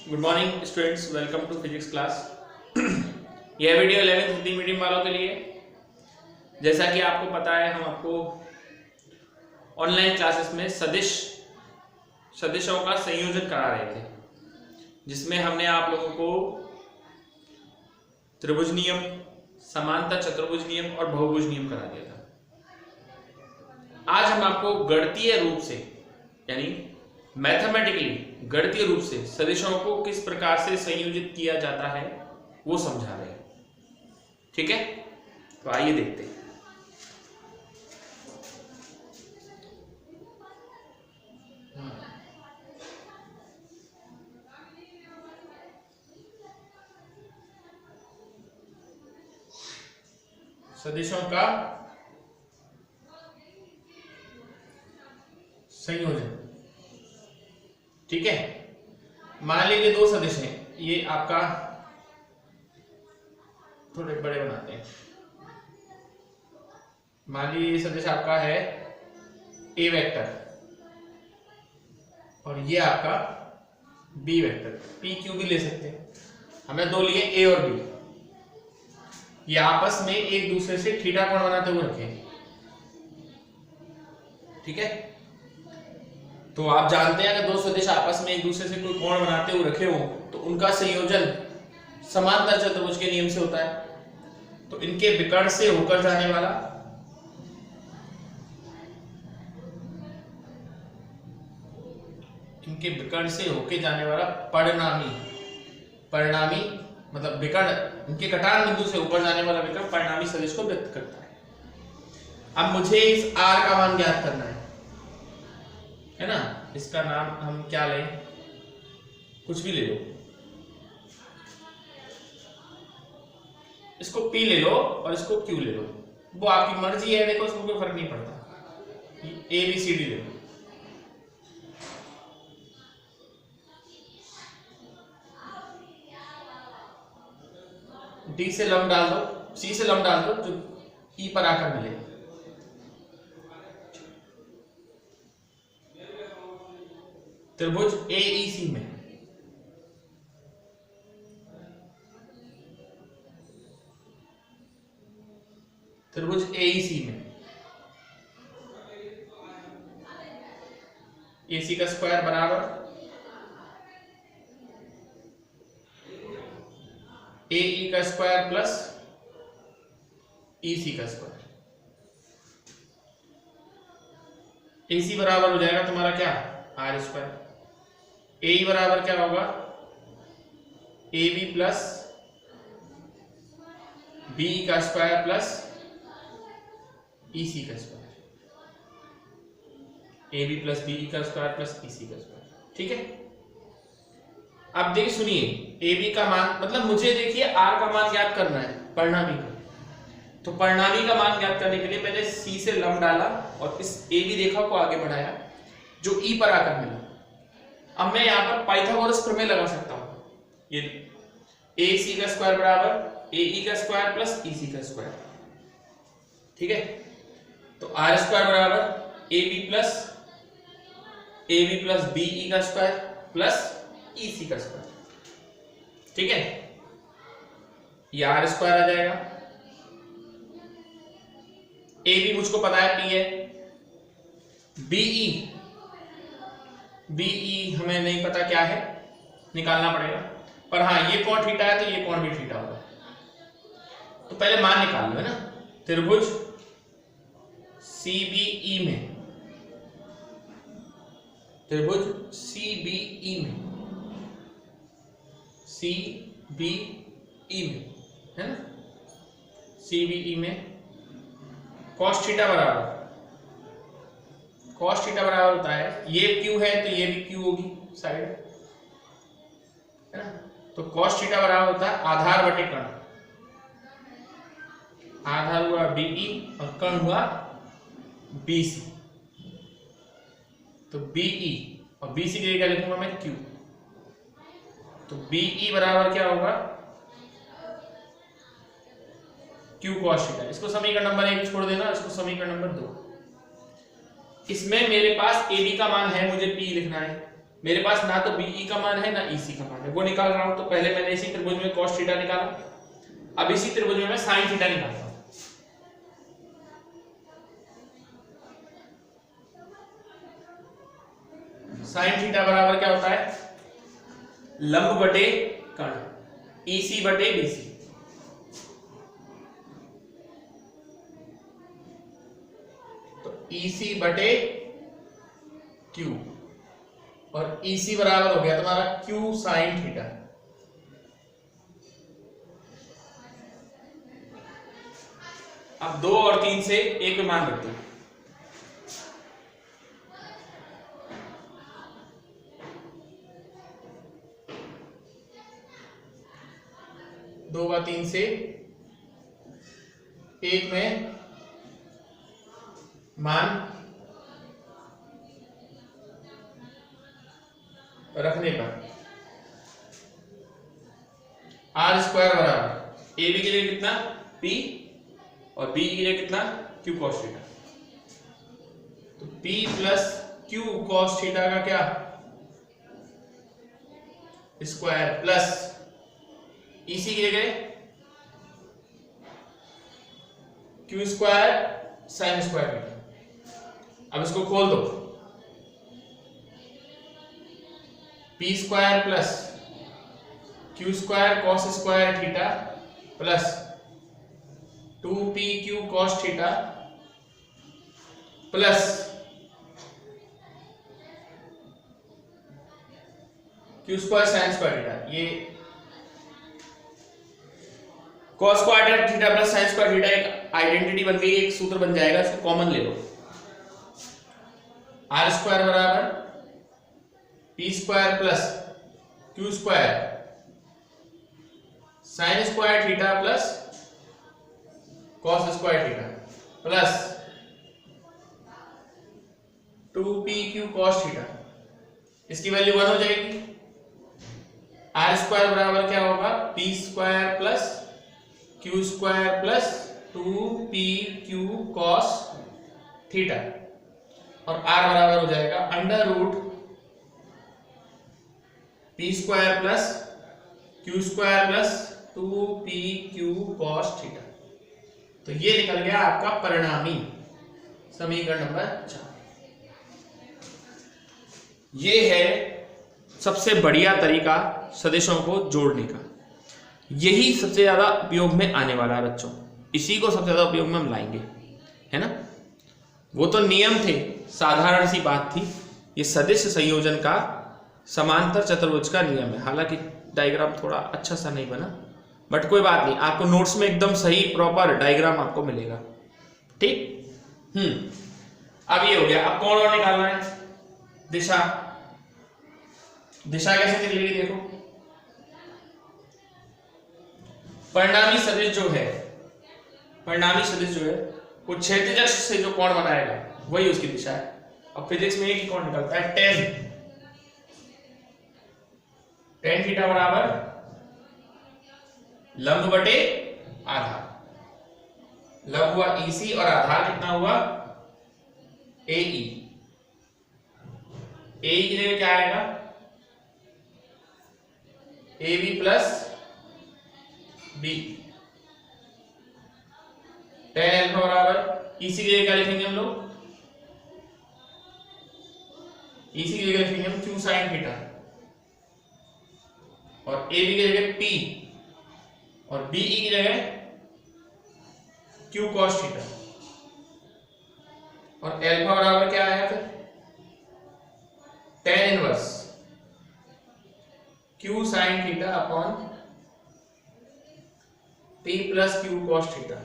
Good morning students, welcome to physics class. यह video 11th Hindi medium वालों के लिए। जैसा कि आपको पता है, हम आपको ऑनलाइन क्लासेस में सदिशों का संयोजन करा रहे थे, जिसमें हमने आप लोगों को त्रिभुज नियम, समांतर चतुर्भुज नियम और बहुभुज नियम करा दिया था। आज हम आपको गणितीय रूप से, यानी मैथमेटिकली गणितीय रूप से सदिशों को किस प्रकार से संयोजित किया जाता है वो समझा रहे हैं। ठीक है, तो आइए देखते हैं। सदिशों का संयोजन। ठीक है, मान लीजिए दो सदिश हैं, ये आपका थोड़े बड़े बनाते हैं। मान लीजिए ये सदिश आपका है ए वेक्टर और ये आपका बी वेक्टर, पी क्यू भी ले सकते हैं। हमने दो लिए ए और बी, ये आपस में एक दूसरे से थीटा कोण बनाते हुए रखे। ठीक है, तो आप जानते हैं अगर दो सदिश आपस में एक दूसरे से कोई कोण बनाते हुए रखे हो तो उनका संयोजन समांतर चतुर्भुज के नियम से होता है। तो इनके विकर्ण से होकर जाने वाला परिणामी मतलब विकर्ण, इनके कटान बिंदु से ऊपर जाने वाला विकर्ण परिणामी सदिश को व्यक्त करता है। अब मुझे इस r का मान ज्ञात करना है ना। इसका नाम हम क्या लें, कुछ भी ले लो, इसको p ले लो और इसको q ले लो, वो आपकी मर्जी है। देखो, उसमें कोई फर्क नहीं पड़ता। a b c d ले लो। d से लंब डाल दो, c से लंब डाल दो, जो e पर आकर मिले। त्रिभुज AEC में AC का स्क्वायर बराबर AE का स्क्वायर प्लस EC का स्क्वायर। AC बराबर हो जाएगा तुम्हारा क्या, आर स्क्वायर। AE बराबर क्या होगा, AB प्लस BE का स्क्वायर प्लस EC का स्क्वायर। AB प्लस BE का स्क्वायर प्लस EC का स्क्वायर। ठीक है, अब देखिए, सुनिए, AB का मान मतलब मुझे देखिए R का मान ज्ञात करना है, परिणामी का। तो परिणामी का मान ज्ञात करने के लिए पहले C से लंब डाला और इस AB रेखा को आगे बढ़ाया जो E पर आकर मिला। अब मैं यहाँ पर पाइथागोरस प्रमेय लगा सकता हूं। ये AC का स्क्वायर बराबर AE का स्क्वायर प्लस EC का स्क्वायर। ठीक है, तो R स्क्वायर बराबर AB प्लस BE का स्क्वायर प्लस EC का स्क्वायर। ठीक है, ये R स्क्वायर आ जाएगा। AB मुझको पता है P है। BE हमें नहीं पता क्या है, निकालना पड़ेगा। पर हाँ, ये कोण थीटा है तो ये कोण भी थीटा होगा। तो पहले मान निकाल लो, है ना। त्रिभुज CBE में है ना, CBE में cos थीटा बराबर होता है, ये Q है तो ये भी Q होगी साइड, है ना। तो cos थीटा बराबर होता है आधार बटे कर्ण। आधार हुआ BE और कर्ण हुआ BC। तो BE और BC के लिए क्या लिखूंगा मैं, Q। तो BE बराबर क्या होगा, Q cos थीटा। इसको समीकरण नंबर 1 छोड़ देना, इसको समीकरण नंबर 2। इसमें मेरे पास AB का मान है, मुझे P लिखना है, मेरे पास ना तो बीई का मान है ना ईसी का मान है, वो निकाल रहा हूं। तो पहले मैंने इसी त्रिभुज में cos थीटा निकाला, अब इसी त्रिभुज में मैं sin थीटा निकालता हूं। sin थीटा बराबर क्या होता है, लंब बटे कर्ण, ईसी बटे बीसी। तो ईसी बटे क्यू, और ईसी बराबर हो गया तुम्हारा क्यू साइन थीटा। अब 2 और 3 से एक में मान रखते हैं। दो व 3 से एक में मान रखने पर आर स्क्वायर बराबर ए बी के लिए कितना पी और बी के लिए कितना क्यू कॉस थीटा। तो P plus Q cos theta का क्या स्क्वायर प्लस इसी के लिए Q square sine square theta. अब इसको खोल दो, P square plus Q square cos square theta plus 2p Q cos theta plus Q square sine square theta. ये cos square theta plus sine square theta एक identity बन गई, एक सूत्र बन जाएगा, इसको कॉमन ले लो। आर स्क्वायर बराबर P square plus Q square sine square theta plus cos square theta plus 2p Q cos theta. इसकी वैल्यू 1 हो जाएगी। आर स्क्वायर बराबर क्या होगा, P square plus Q square plus 2p Q cos theta, और R बराबर हो जाएगा under root P square plus Q square plus 2p Q cos theta. तो ये निकल गया आपका परिणामी समीकरण नंबर 4। ये है सबसे बढ़िया तरीका सदिशों को जोड़ने का, यही सबसे ज्यादा उपयोग में आने वाला है बच्चों, इसी को सबसे ज्यादा उपयोग में हम लाएंगे, है ना। वो तो नियम थे, साधारण सी बात थी। ये सदिश संयोजन का समांतर चतुर्भुज का नियम है। हालांकि डायग्राम थोड़ा अच्छा सा नहीं बना, बट कोई बात नहीं, आपको नोट्स में एकदम सही प्रॉपर डायग्राम आपको मिलेगा, ठीक। अब ये हो गया। अब कौन और निकालना है, दिशा। दिशा कैसे निकलेगी, देखो परिणामी सदिश जो है, परिणामी सदिश जो है वो क्षैतिज अक्ष से जो कोण बनाएगा वही उसकी दिशा है। अब फिजिक्स में एक ही कोण निकलता है, टेन थीटा बराबर लंब बटे आधार। लंब हुआ ईसी और आधार कितना हुआ एई। एई के लिए क्या आएगा, A B plus B. Tan alpha बराबर इसी के लिए क्या लिखेंगे हम लोग, इसी के लिए लिखेंगे हम क्यू साइन थीटा, और ए बी के लिए पी, और बी ई की जगह क्यू कॉस थीटा, और एल्फा बराबर क्या आया फिर tan inverse Q sine theta upon P plus Q cos theta.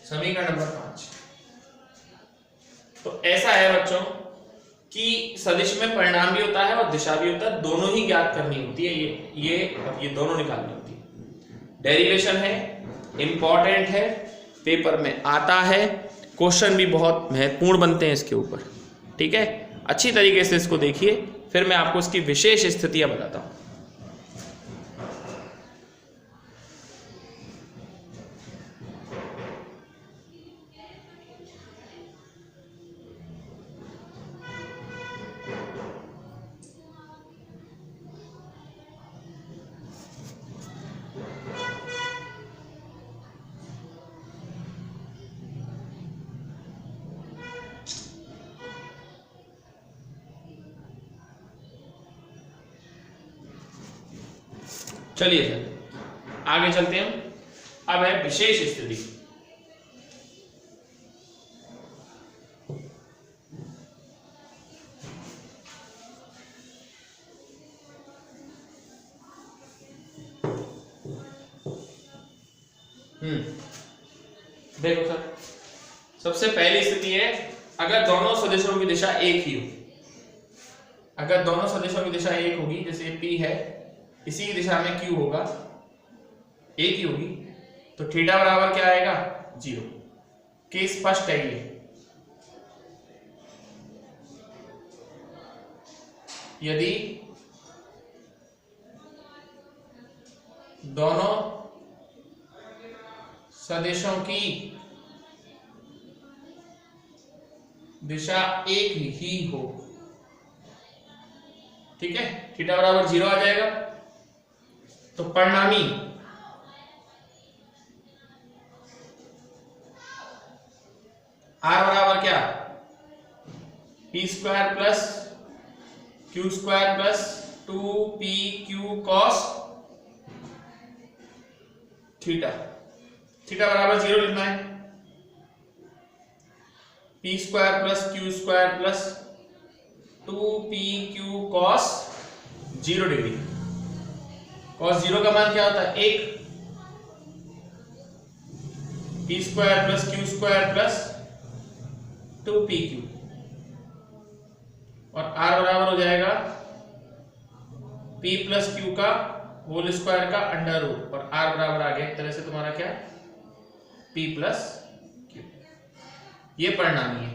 समीकरण नंबर 5। तो ऐसा है बच्चों कि सदिश में परिणाम भी होता है और दिशा भी होता है, दोनों ही ज्ञात करनी होती है। ये दोनों निकालनी होती है। डेरिवेशन है, इंपॉर्टेंट है, पेपर में आता है, क्वेश्चन भी बहुत महत्वपूर्ण बनते हैं इसके ऊपर, ठीक है। अच्छी तरीके से इसको देखिए, फिर मैं आपको इसकी विशेष स्थितियां बताता हूं। चलिए सर आगे चलते हैं। अब है विशेष स्थिति। देखो सर, सबसे पहली स्थिति है अगर दोनों सदिशों की दिशा एक ही हो। अगर दोनों सदिशों की दिशा एक होगी, जैसे P है, इसी की दिशा में Q होगा, एक ही होगी, तो थीटा बराबर क्या आएगा? 0। केस स्पष्ट है ये। यदि दोनों सदिशों की दिशा एक ही हो, ठीक है, थीटा बराबर 0 आ जाएगा। तो परिणामी r बराबर क्या? p square plus q square plus 2pq cos theta. Theta बराबर 0 लिखना है। p square plus q square plus 2pq cos 0 degree. cos 0 का मान क्या होता है? 1। p square plus q square plus 2pq, और r बराबर हो जाएगा p प्लस q का होल स्क्वायर का अंडर रूट, और r बराबर आ गया एक तरह से तुम्हारा क्या? p plus q। ये परिणामी है।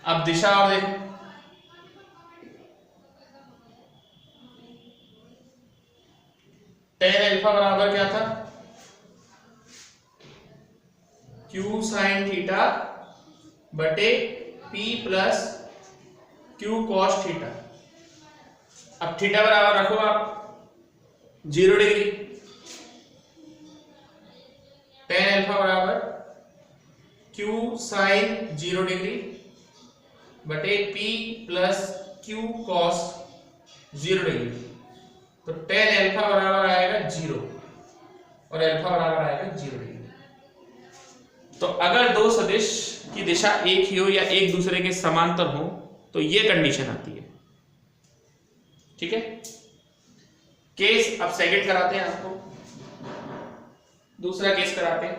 अब दिशा और देखो, tan अल्फा बराबर क्या था? q साइन थीटा बटे p plus q cos theta. अब थीटा बराबर रखो आप 0 डिग्री। tan अल्फा बराबर q साइन 0 डिग्री बटे p plus q cos 0 degree. तो tan अल्फा बराबर आएगा 0 और अल्फा बराबर आएगा 0 डिग्री। तो अगर दो सदिश की दिशा एक ही हो या एक दूसरे के समांतर हो तो ये कंडीशन आती है, ठीक है। केस अब सेकंड कराते हैं, आपको दूसरा केस कराते हैं।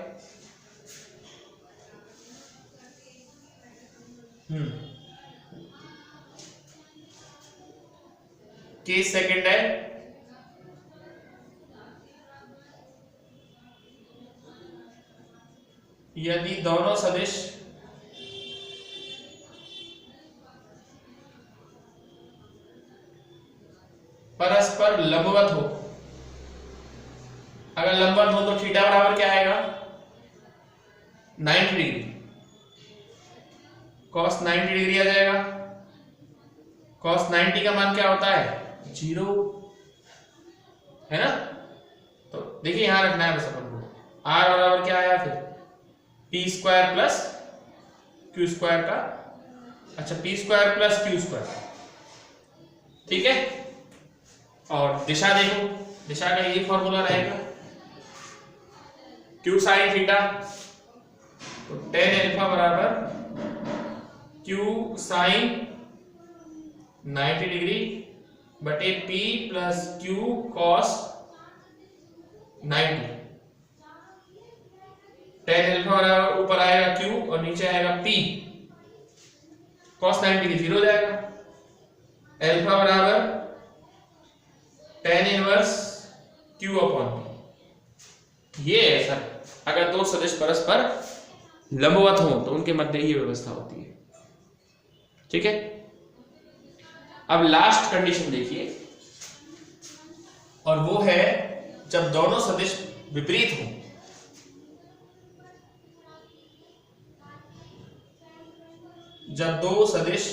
केस सेकंड है यदि दोनों सदिश परस्पर लंबवत हो। अगर लंबवत हो तो थीटा बराबर क्या आएगा? 90 डिग्री। cos 90 डिग्री आ जाएगा। cos 90 का मान क्या होता है? 0, है ना। तो देखिए यहां रखना है बस अपन को। r बराबर क्या आया फिर? p square plus q square का, अच्छा p square plus q square, ठीक है। और दिशा देखो, दिशा का ये फॉर्मूला रहेगा q साइन थीटा, तो tan अल्फा बराबर q साइन 90 डिग्री बटे p plus q cos 90। tan alpha बराबर ऊपर आएगा q और नीचे आएगा p, cos 90 डिग्री 0 हो जाएगा। अल्फा बराबर tan inverse q upon p। ये है सर, अगर दो सदिश परस्पर लंबवत हो तो उनके मध्य ये व्यवस्था होती है, ठीक है। अब लास्ट कंडीशन देखिए, और वो है जब दोनों सदिश विपरीत हो। जब दो सदिश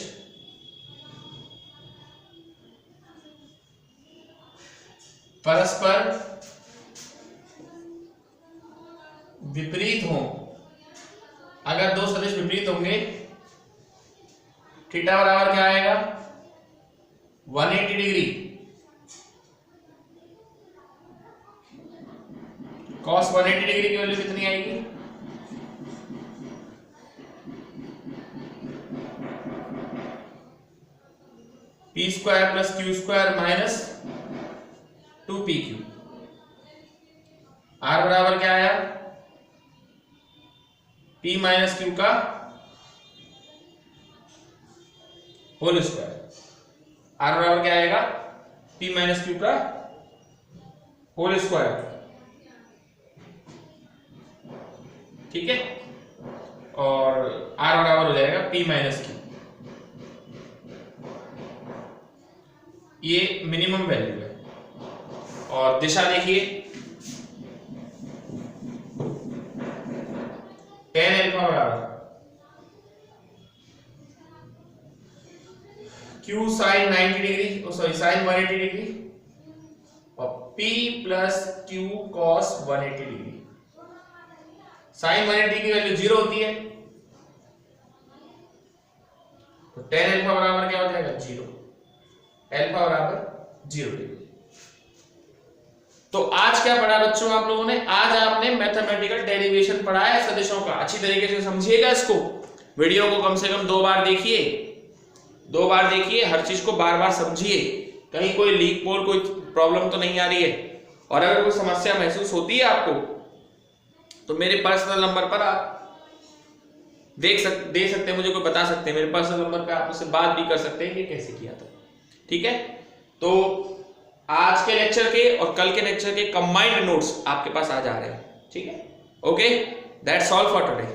परस्पर विपरीत हो, अगर दो सदिश विपरीत होंगे, थीटा बराबर क्या आएगा? 180 डिग्री cos 180 डिग्री की वैल्यू कितनी आएगी? P square plus Q square minus 2pq। r बराबर क्या आया? p माइनस क्यू का होल स्क्वायर। r बराबर क्या आएगा? p माइनस क्यू का होल स्क्वायर। ठीक है, और r बराबर हो जाएगा p माइनस क्यू। ये मिनिमम वैल्यू है। और दिशा देखिए, tan अल्फा बराबर q sin 90 degree, sorry sin 180 degree, और p plus q cos 180 degree. sin 180 की वैल्यू 0 होती है, तो tan अल्फा बराबर क्या हो जाएगा? 0। अल्फा बराबर 0 डिग्री। तो आज क्या पढ़ा बच्चों आप लोगों ने? आज आपने मैथमेटिकल डेरिवेशन पढ़ा है सदिशों का। अच्छी तरीके से समझिएगा इसको। वीडियो को कम से कम 2 बार देखिए, 2 बार देखिए, हर चीज को बार बार समझिए, कहीं कोई लीक पोल कोई प्रॉब्लम तो नहीं आ रही है। और अगर कोई समस्या महसूस होती है आपको तो मेरे पर्सनल नंबर पर आप दे सकते हैं, मुझे कोई बता सकते हैं। मेरे पर्सनल नंबर पे आप मुझसे बात भी कर सकते हैं कि कैसे किया था। ठीक है, तो आज के लेक्चर के और कल के लेक्चर के कंबाइंड नोट्स आपके पास आ जा रहे हैं। ठीक है, okay, that's all for today.